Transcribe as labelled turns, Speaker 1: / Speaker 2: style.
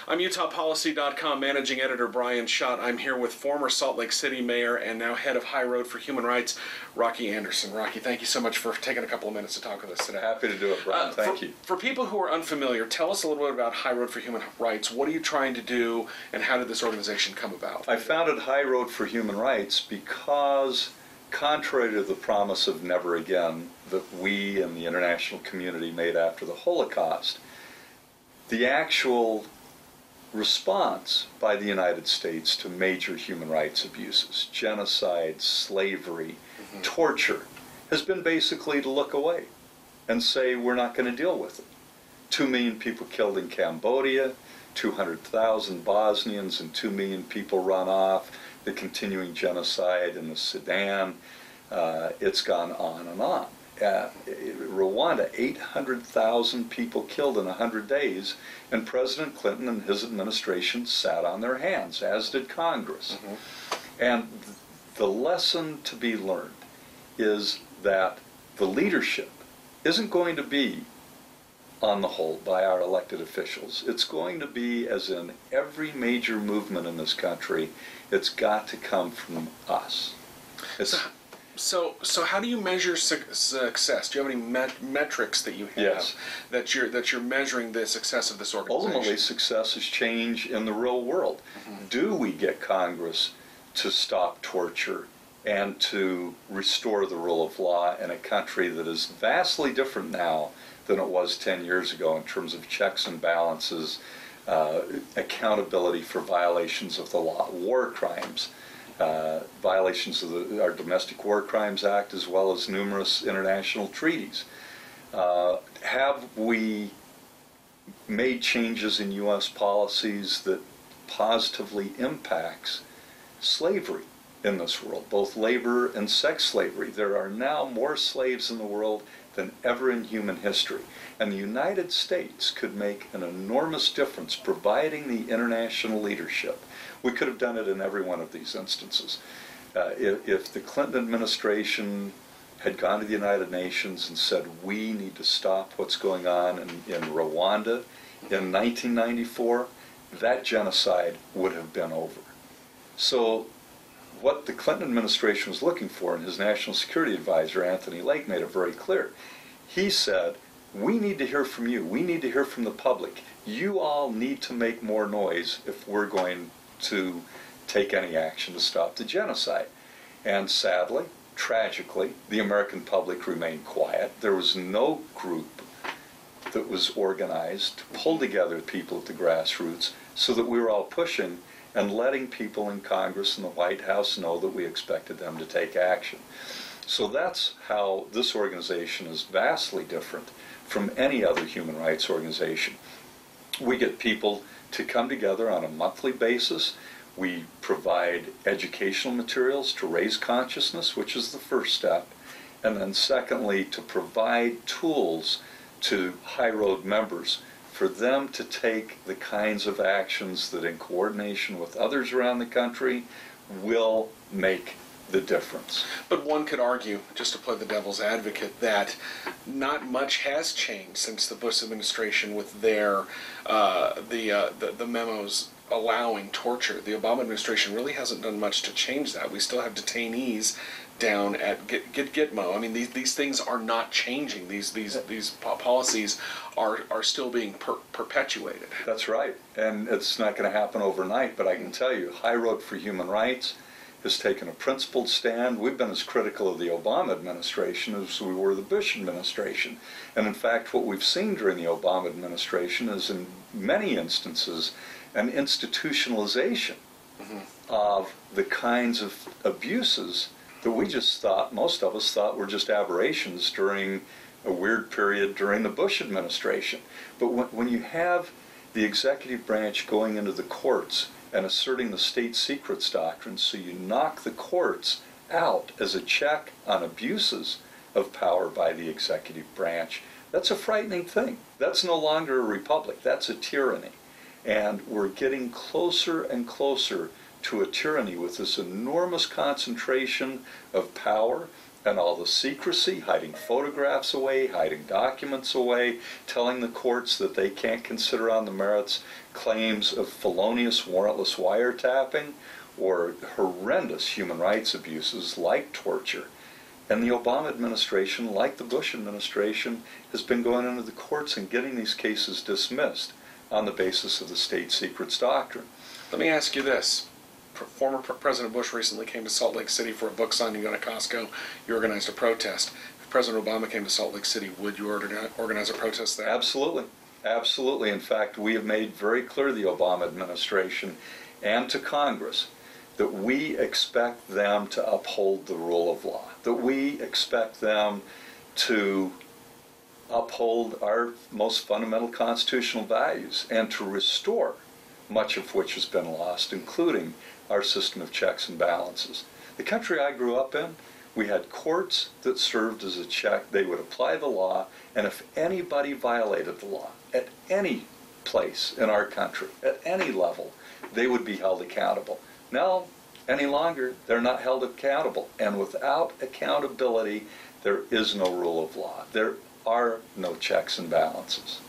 Speaker 1: I'm UtahPolicy.com managing editor Brian Schott. I'm here with former Salt Lake City mayor and now head of High Road for Human Rights, Rocky Anderson. Rocky, thank you so much for taking a couple of minutes to talk with us today.
Speaker 2: Happy to do it, Brian. Thank you.
Speaker 1: For people who are unfamiliar, tell us a little bit about High Road for Human Rights. What are you trying to do, and how did this organization come about?
Speaker 2: I founded High Road for Human Rights because, contrary to the promise of never again that we and the international community made after the Holocaust, the actual response by the United States to major human rights abuses, genocide, slavery, torture, has been basically to look away and say we're not going to deal with it. 2 million people killed in Cambodia, 200,000 Bosnians and 2 million people run off, the continuing genocide in the Sudan. It's gone on and on. Rwanda, 800,000 people killed in 100 days, and President Clinton and his administration sat on their hands, as did Congress. And the lesson to be learned is that the leadership isn't going to be, on the whole, by our elected officials. It's going to be, as in every major movement in this country, it's got to come from us.
Speaker 1: So how do you measure success? Do you have any metrics that you have
Speaker 2: Yes.
Speaker 1: that you're measuring the success of this organization?
Speaker 2: Ultimately, success is change in the real world. Do we get Congress to stop torture and to restore the rule of law in a country that is vastly different now than it was 10 years ago in terms of checks and balances, accountability for violations of the law, war crimes, violations of our Domestic War Crimes Act, as well as numerous international treaties? Have we made changes in U.S. policies that positively impacts slavery in this world, both labor and sex slavery? There are now more slaves in the world than ever in human history. And the United States could make an enormous difference providing the international leadership. We could have done it in every one of these instances. If the Clinton administration had gone to the United Nations and said, we need to stop what's going on in Rwanda in 1994, that genocide would have been over. So what the Clinton administration was looking for, and his national security advisor, Anthony Lake, made it very clear. He said, we need to hear from you. We need to hear from the public. You all need to make more noise if we're going to take any action to stop the genocide. And sadly, tragically, the American public remained quiet. There was no group that was organized to pull together people at the grassroots so that we were all pushing and letting people in Congress and the White House know that we expected them to take action. So that's how this organization is vastly different from any other human rights organization. We get people to come together on a monthly basis. We provide educational materials to raise consciousness, which is the first step. And then secondly, to provide tools to High Road members for them to take the kinds of actions that, in coordination with others around the country, will make the difference.
Speaker 1: But one could argue, just to play the devil's advocate, that not much has changed since the Bush administration with their the memos allowing torture. The Obama administration really hasn't done much to change that. We still have detainees down at Gitmo. I mean, these things are not changing. These policies are still being perpetuated.
Speaker 2: That's right, and it's not going to happen overnight. But I can tell you, High Road for Human Rights has taken a principled stand. We've been as critical of the Obama administration as we were the Bush administration. And in fact, what we've seen during the Obama administration is, in many instances, an institutionalization of the kinds of abuses that we just thought, most of us thought, were just aberrations during a weird period during the Bush administration. But when you have the executive branch going into the courts and asserting the state secrets doctrine, so you knock the courts out as a check on abuses of power by the executive branch, that's a frightening thing. That's no longer a republic, that's a tyranny. And we're getting closer and closer to a tyranny with this enormous concentration of power And all the secrecy, hiding photographs away, hiding documents away, telling the courts that they can't consider on the merits claims of felonious warrantless wiretapping or horrendous human rights abuses like torture. And the Obama administration, like the Bush administration, has been going into the courts and getting these cases dismissed on the basis of the state secrets doctrine.
Speaker 1: Let me ask you this. Former President Bush recently came to Salt Lake City for a book signing at a Costco. You organized a protest. If President Obama came to Salt Lake City, would you organize a protest there?
Speaker 2: Absolutely. Absolutely. In fact, we have made very clear to the Obama administration and to Congress that we expect them to uphold the rule of law, that we expect them to uphold our most fundamental constitutional values and to restore much of which has been lost, including our system of checks and balances. The country I grew up in, we had courts that served as a check. They would apply the law, and if anybody violated the law at any place in our country, at any level, they would be held accountable. Now, any longer, they're not held accountable. And without accountability, there is no rule of law. There are no checks and balances.